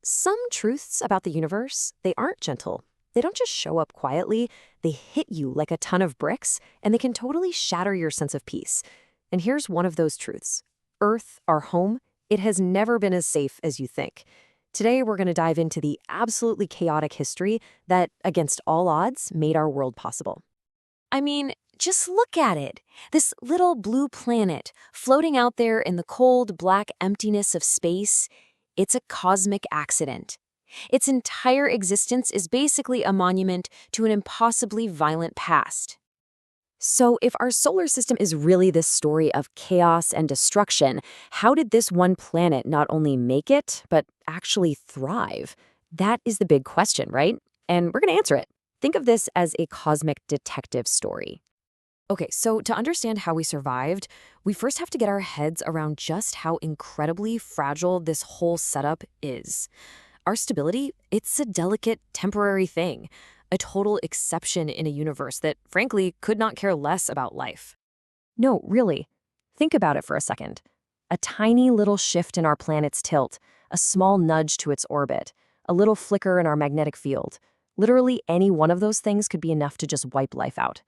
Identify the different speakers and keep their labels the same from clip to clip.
Speaker 1: Some truths about the universe, they aren't gentle. They don't just show up quietly, they hit you like a ton of bricks, and they can totally shatter your sense of peace. And here's one of those truths. Earth, our home, it has never been as safe as you think. Today, we're going to dive into the absolutely chaotic history that, against all odds, made our world possible. I mean, just look at it. This little blue planet floating out there in the cold, black emptiness of space. It's a cosmic accident. Its entire existence is basically a monument to an impossibly violent past. So, if our solar system is really this story of chaos and destruction, how did this one planet not only make it, but actually thrive? That is the big question, right? And we're going to answer it. Think of this as a cosmic detective story. Okay, so to understand how we survived, we first have to get our heads around just how incredibly fragile this whole setup is. Our stability, it's a delicate, temporary thing, a total exception in a universe that, frankly, could not care less about life. No, really. Think about it for a second. A tiny little shift in our planet's tilt, a small nudge to its orbit, a little flicker in our magnetic field. Literally any one of those things could be enough to just wipe life out.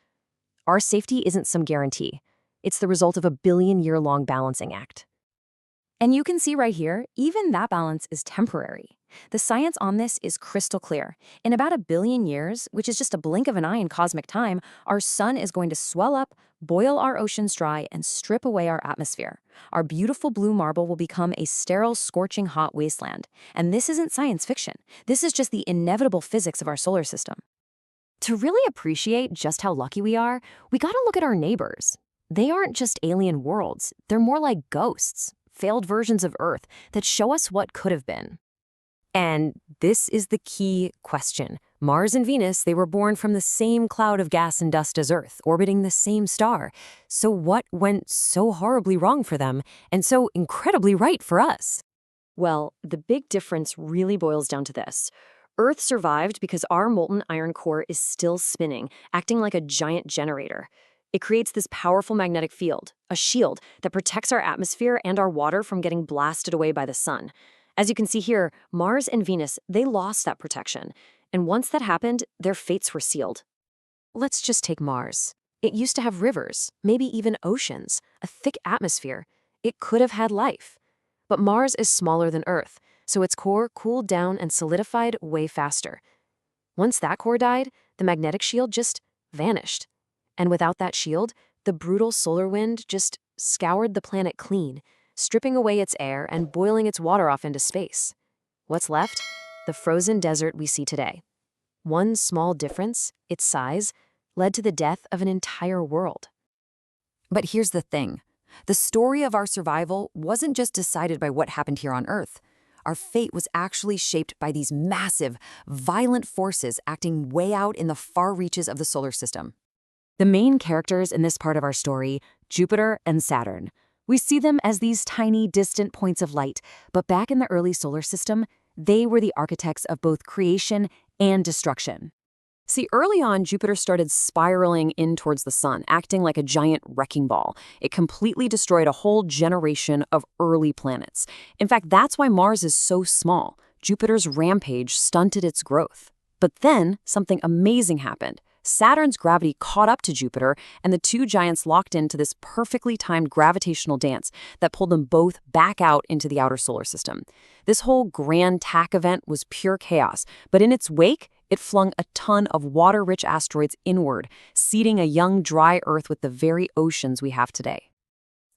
Speaker 1: Our safety isn't some guarantee. It's the result of a billion-year-long balancing act. And you can see right here, even that balance is temporary. The science on this is crystal clear. In about 1 billion years, which is just a blink of an eye in cosmic time, our sun is going to swell up, boil our oceans dry, and strip away our atmosphere. Our beautiful blue marble will become a sterile, scorching hot wasteland. And this isn't science fiction. This is just the inevitable physics of our solar system. To really appreciate just how lucky we are, we gotta look at our neighbors. They aren't just alien worlds, they're more like ghosts, failed versions of Earth that show us what could have been. And this is the key question. Mars and Venus, they were born from the same cloud of gas and dust as Earth, orbiting the same star. So what went so horribly wrong for them, and so incredibly right for us? Well, the big difference really boils down to this. Earth survived because our molten iron core is still spinning, acting like a giant generator. It creates this powerful magnetic field, a shield that protects our atmosphere and our water from getting blasted away by the sun. As you can see here, Mars and Venus, they lost that protection. And once that happened, their fates were sealed. Let's just take Mars. It used to have rivers, maybe even oceans, a thick atmosphere. It could have had life. But Mars is smaller than Earth, so its core cooled down and solidified way faster. Once that core died, the magnetic shield just vanished. And without that shield, the brutal solar wind just scoured the planet clean, stripping away its air and boiling its water off into space. What's left? The frozen desert we see today. One small difference, its size, led to the death of an entire world. But here's the thing. The story of our survival wasn't just decided by what happened here on Earth. Our fate was actually shaped by these massive, violent forces acting way out in the far reaches of the solar system. The main characters in this part of our story, Jupiter and Saturn. We see them as these tiny, distant points of light, but back in the early solar system, they were the architects of both creation and destruction. See, early on, Jupiter started spiraling in towards the sun, acting like a giant wrecking ball. It completely destroyed a whole generation of early planets. In fact, that's why Mars is so small. Jupiter's rampage stunted its growth. But then, something amazing happened. Saturn's gravity caught up to Jupiter, and the two giants locked into this perfectly timed gravitational dance that pulled them both back out into the outer solar system. This whole grand tack event was pure chaos, but in its wake, it flung a ton of water-rich asteroids inward, seeding a young, dry Earth with the very oceans we have today.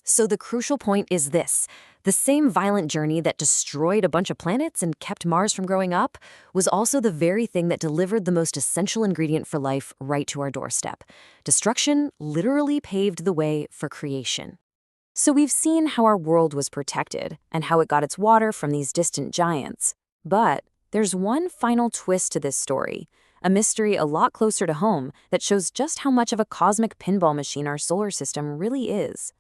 Speaker 1: So the crucial point is this. The same violent journey that destroyed a bunch of planets and kept Mars from growing up was also the very thing that delivered the most essential ingredient for life right to our doorstep. Destruction literally paved the way for creation. So we've seen how our world was protected and how it got its water from these distant giants. But there's one final twist to this story, a mystery a lot closer to home that shows just how much of a cosmic pinball machine our solar system really is.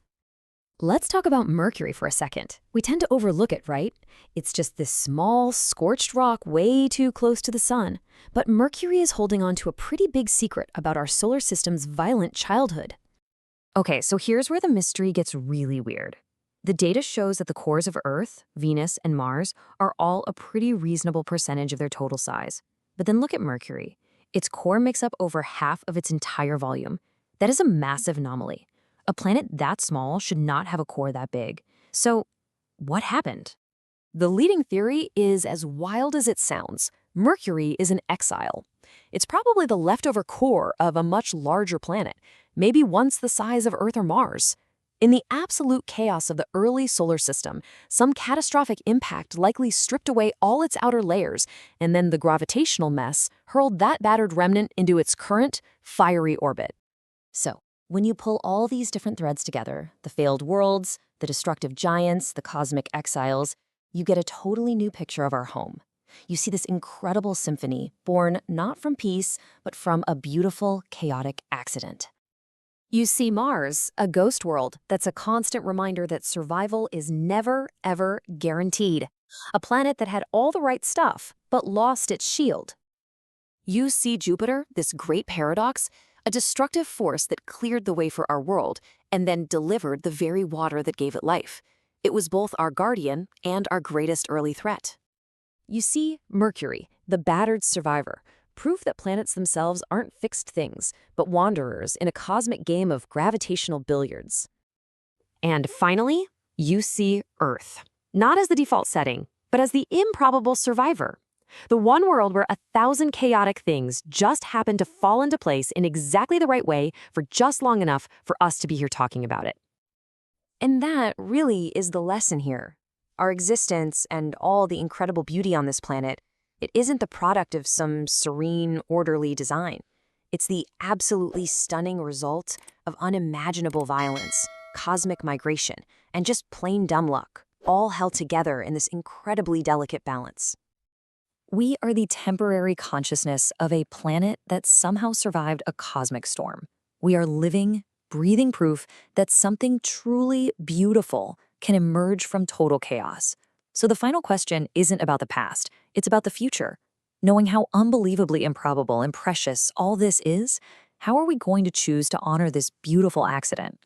Speaker 1: Let's talk about Mercury for a second. We tend to overlook it, right? It's just this small, scorched rock way too close to the sun. But Mercury is holding on to a pretty big secret about our solar system's violent childhood. Okay, so here's where the mystery gets really weird. The data shows that the cores of Earth, Venus, and Mars are all a pretty reasonable percentage of their total size. But then look at Mercury. Its core makes up over half of its entire volume. That is a massive anomaly. A planet that small should not have a core that big. So, what happened? The leading theory is as wild as it sounds. Mercury is in exile. It's probably the leftover core of a much larger planet, maybe once the size of Earth or Mars. In the absolute chaos of the early solar system, some catastrophic impact likely stripped away all its outer layers, and then the gravitational mess hurled that battered remnant into its current, fiery orbit. So, when you pull all these different threads together, the failed worlds, the destructive giants, the cosmic exiles, you get a totally new picture of our home. You see this incredible symphony born not from peace, but from a beautiful, chaotic accident. You see Mars, a ghost world that's a constant reminder that survival is never, ever guaranteed. A planet that had all the right stuff, but lost its shield. You see Jupiter, this great paradox, a destructive force that cleared the way for our world and then delivered the very water that gave it life. It was both our guardian and our greatest early threat. You see Mercury, the battered survivor, proof that planets themselves aren't fixed things, but wanderers in a cosmic game of gravitational billiards. And finally, you see Earth. Not as the default setting, but as the improbable survivor. The one world where 1,000 chaotic things just happen to fall into place in exactly the right way for just long enough for us to be here talking about it. And that really is the lesson here. Our existence and all the incredible beauty on this planet, it isn't the product of some serene, orderly design. It's the absolutely stunning result of unimaginable violence, cosmic migration, and just plain dumb luck, all held together in this incredibly delicate balance. We are the temporary consciousness of a planet that somehow survived a cosmic storm. We are living, breathing proof that something truly beautiful can emerge from total chaos. So the final question isn't about the past, it's about the future. Knowing how unbelievably improbable and precious all this is, how are we going to choose to honor this beautiful accident?